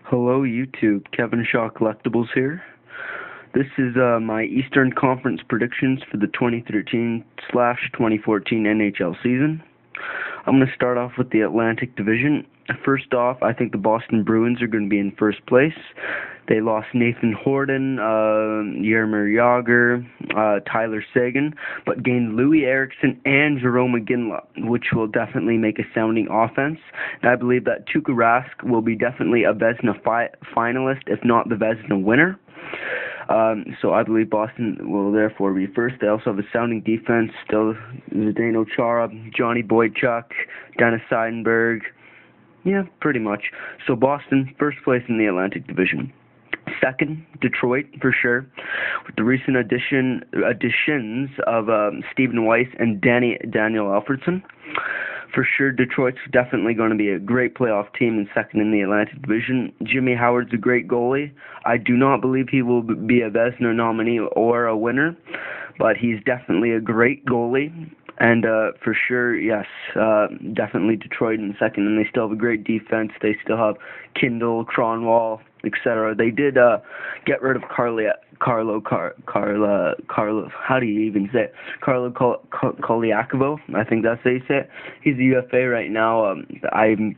Hello YouTube, Kevin Shaw Collectibles here. This is my Eastern Conference predictions for the 2013/2014 NHL season. I'm going to start off with the Atlantic Division. First off, I think the Boston Bruins are going to be in first place. They lost Nathan Horton, Jaromir Jagr, Tyler Seguin, but gained Louis Eriksson and Jerome Iginla, which will definitely make a sounding offense. And I believe that Tuukka Rask will be definitely a Vezina finalist, if not the Vezina winner. So I believe Boston will therefore be first. They also have a sounding defense, still Zdeno Chara, Johnny Boychuk, Dennis Seidenberg. Yeah, pretty much. So Boston, first place in the Atlantic Division. Second, Detroit, for sure, with the recent additions of Stephen Weiss and Daniel Alfredsson. For sure, Detroit's definitely going to be a great playoff team and second in the Atlantic Division. Jimmy Howard's a great goalie. I do not believe he will be a Vezina nominee or a winner, but he's definitely a great goalie. And for sure, yes, definitely Detroit in second. And they still have a great defense. They still have Kindle, Cronwall, etc. They did get rid of Carlo. How do you even say it? Carlo Koliakovo. I think that's how you say it. He's a UFA right now. I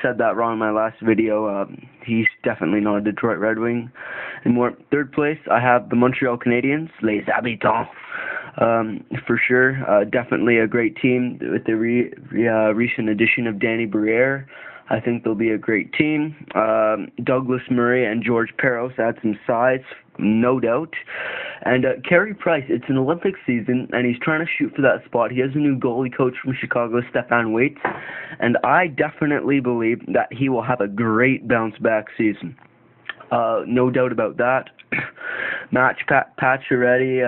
said that wrong in my last video. He's definitely not a Detroit Red Wing anymore. Third place, I have the Montreal Canadiens, Les Habitants. For sure, definitely a great team with the recent addition of Danny Briere. I think they'll be a great team. Douglas Murray and George Parros add some size, no doubt. And Carey Price, it's an Olympic season, and he's trying to shoot for that spot. He has a new goalie coach from Chicago, Stefan Waitz, and I definitely believe that he will have a great bounce-back season. No doubt about that. Match Pacioretty,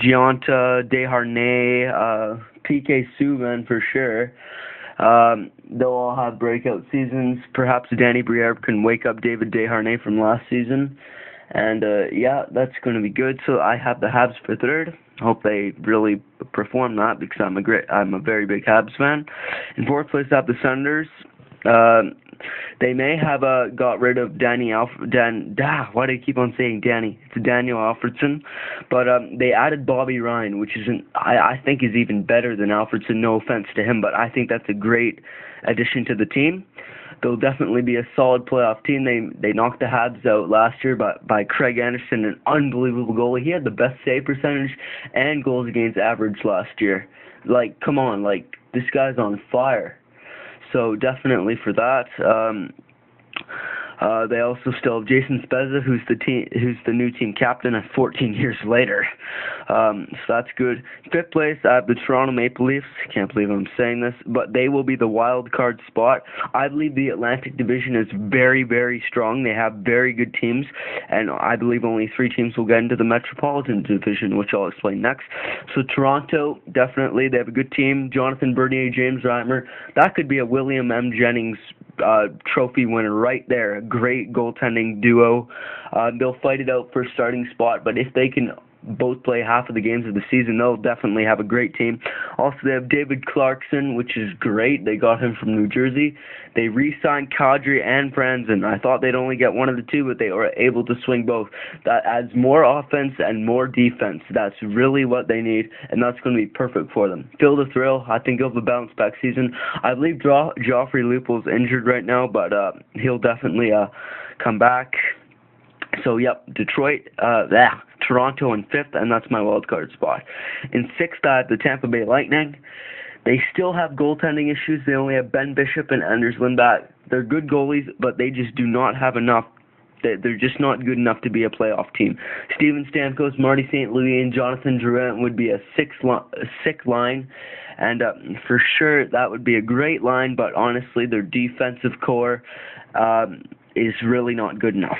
Gionta, Desharnais, PK Subban for sure. They'll all have breakout seasons. Perhaps Danny Briere can wake up David Desharnais from last season. And yeah, that's going to be good. So I have the Habs for third. Hope they really perform that because I'm a very big Habs fan. In fourth place, I have the Senators. They may have got rid of why do I keep on saying Danny? It's Daniel Alfredsson, but they added Bobby Ryan, which I think is even better than Alfredsson. No offense to him, but I think that's a great addition to the team. They'll definitely be a solid playoff team. They knocked the Habs out last year by Craig Anderson, an unbelievable goalie. He had the best save percentage and goals against average last year. Like, come on, like this guy's on fire. So definitely for that. They also still have Jason Spezza, who's the new team captain 14 years later. So that's good. Fifth place, I have the Toronto Maple Leafs. Can't believe I'm saying this, but they will be the wild card spot. I believe the Atlantic Division is very, very strong. They have very good teams, and I believe only 3 teams will get into the Metropolitan Division, which I'll explain next. So Toronto, definitely, they have a good team. Jonathan Bernier, James Reimer. That could be a William M. Jennings trophy winner right there. A great goaltending duo. They'll fight it out for a starting spot, but if they can both play half of the games of the season, they'll definitely have a great team. Also, they have David Clarkson, which is great. They got him from New Jersey. They re-signed Kadri and Franzen. I thought they'd only get one of the two, but they were able to swing both. That adds more offense and more defense. That's really what they need, and that's going to be perfect for them. Phil the Thrill, I think he'll have a bounce-back season. I believe Joffrey Lupul's injured right now, but he'll definitely come back. So, yep, Detroit, Toronto in fifth, and that's my wild card spot. In sixth, I have the Tampa Bay Lightning. They still have goaltending issues. They only have Ben Bishop and Anders Lindback. They're good goalies, but they just do not have enough. They're just not good enough to be a playoff team. Steven Stamkos, Marty St. Louis, and Jonathan Drouin would be a sick line. And for sure, that would be a great line, but honestly, their defensive core is really not good enough.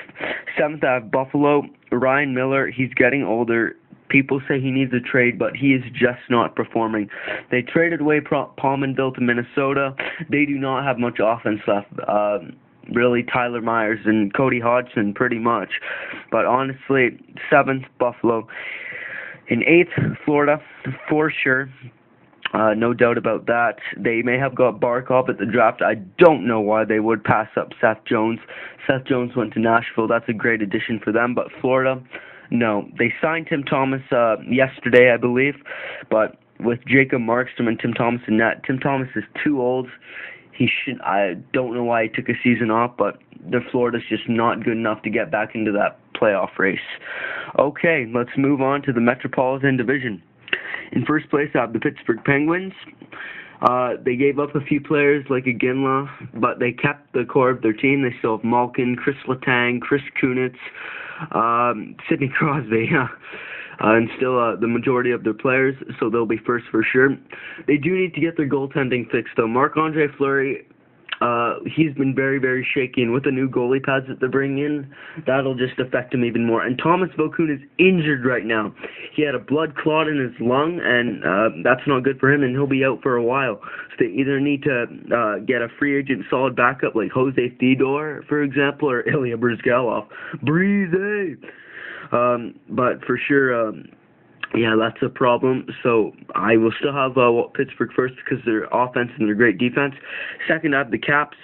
Seventh, I have Buffalo. Ryan Miller, he's getting older. People say he needs a trade, but he is just not performing. They traded away Palmanville to Minnesota. They do not have much offense left. Really, Tyler Myers and Cody Hodgson, pretty much. But honestly, seventh, Buffalo. In eighth, Florida, for sure. No doubt about that. They may have got Barkov at the draft. I don't know why they would pass up Seth Jones. Seth Jones went to Nashville. That's a great addition for them. But Florida, no. They signed Tim Thomas yesterday, I believe. But with Jacob Markstrom and Tim Thomas in net, Tim Thomas is too old. He should. I don't know why he took a season off, but the Florida's just not good enough to get back into that playoff race. Okay, let's move on to the Metropolitan Division. In first place, I have the Pittsburgh Penguins. They gave up a few players like Iginla, but they kept the core of their team. They still have Malkin, Chris Letang, Chris Kunitz, Sidney Crosby, and still the majority of their players, so they'll be first for sure. They do need to get their goaltending fixed, though. Marc-Andre Fleury, he's been very, very shaky, and with the new goalie pads that they're bringing in, that'll just affect him even more. And Thomas Vokoun is injured right now. He had a blood clot in his lung, and that's not good for him, and he'll be out for a while. So they either need to get a free agent solid backup like Jose Theodore, for example, or Ilya Brizgalov. Breezy! But for sure, yeah, that's a problem. So I will still have Pittsburgh first because their offense and their great defense. Second, I have the Caps.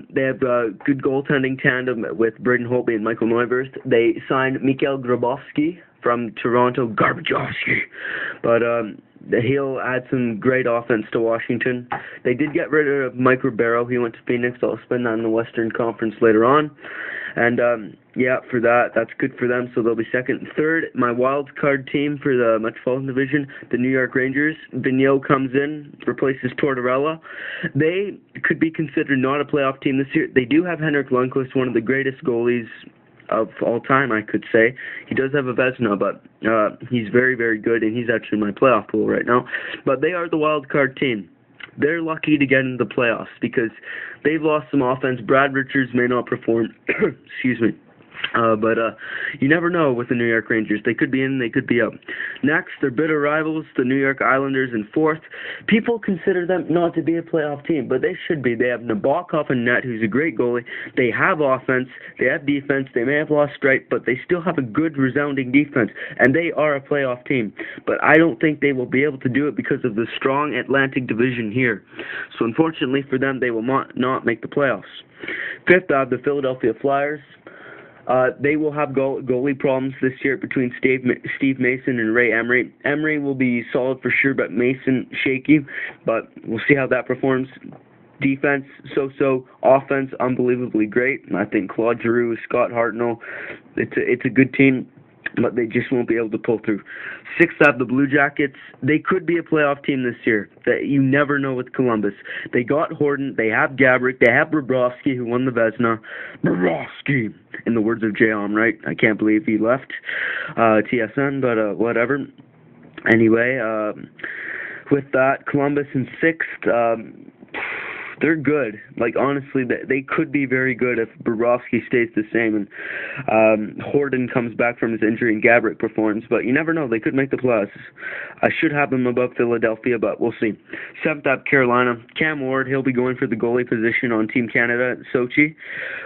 They have a good goaltending tandem with Braden Holtby and Michael Neuwirth. They signed Mikhail Grabovski from Toronto, Garbajowski. But he'll add some great offense to Washington. They did get rid of Mike Ribeiro. He went to Phoenix. I'll spend that in the Western Conference later on. And, yeah, for that, that's good for them, so they'll be second. Third, my wild card team for the Metropolitan Division, the New York Rangers. Vigneault comes in, replaces Tortorella. They could be considered not a playoff team this year. They do have Henrik Lundqvist, one of the greatest goalies of all time, I could say. He does have a Vezina, but he's very, very good, and he's actually in my playoff pool right now. But they are the wild card team. They're lucky to get into the playoffs because they've lost some offense. Brad Richards may not perform. Excuse me. But you never know with the New York Rangers. They could be in, they could be out. Next, their bitter rivals, the New York Islanders, in fourth. People consider them not to be a playoff team, but they should be. They have Nabokov in net, who's a great goalie. They have offense. They have defense. They may have lost Stripe, but they still have a good, resounding defense, and they are a playoff team. But I don't think they will be able to do it because of the strong Atlantic Division here. So unfortunately for them, they will not make the playoffs. Fifth, I have the Philadelphia Flyers. They will have goalie problems this year between Steve Mason and Ray Emery. Emery will be solid for sure, but Mason shaky. But we'll see how that performs. Defense, so-so. Offense, unbelievably great. I think Claude Giroux, Scott Hartnell, it's a good team, but they just won't be able to pull through. Sixth, I have the Blue Jackets. They could be a playoff team this year. You never know with Columbus. They got Horton. They have Gabrick. They have Bobrovsky, who won the Vezina. Bobrovsky, in the words of Jay Almright. I can't believe he left TSN, but whatever. Anyway, with that, Columbus in sixth. They're good. Like, honestly, they could be very good if Bobrovsky stays the same and Horton comes back from his injury and Gabrick performs. But you never know. They could make the playoffs. I should have them above Philadelphia, but we'll see. Seventh up, Carolina. Cam Ward, he'll be going for the goalie position on Team Canada at Sochi.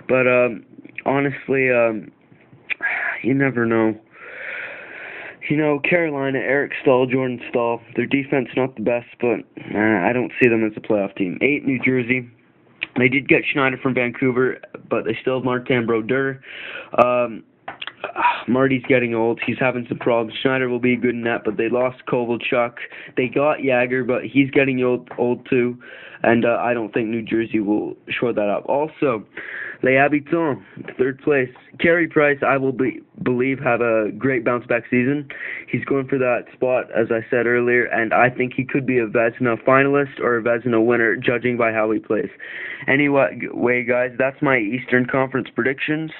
But honestly, you never know. You know, Carolina, Eric Stahl, Jordan Stahl, their defense not the best, but I don't see them as a playoff team. 8, New Jersey. They did get Schneider from Vancouver, but they still have Martin Brodeur. Marty's getting old. He's having some problems. Schneider will be a good net, but they lost Kovalchuk. They got Jagger, but he's getting old too, and I don't think New Jersey will shore that up. Also, Les Habitants, third place. Carey Price, I will believe, have a great bounce-back season. He's going for that spot, as I said earlier, and I think he could be a Vezina finalist or a Vezina winner, judging by how he plays. Anyway, guys, that's my Eastern Conference predictions.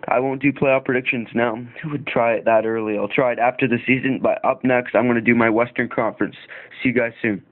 I won't do playoff predictions now. I would try it that early. I'll try it after the season, but up next, I'm going to do my Western Conference. See you guys soon.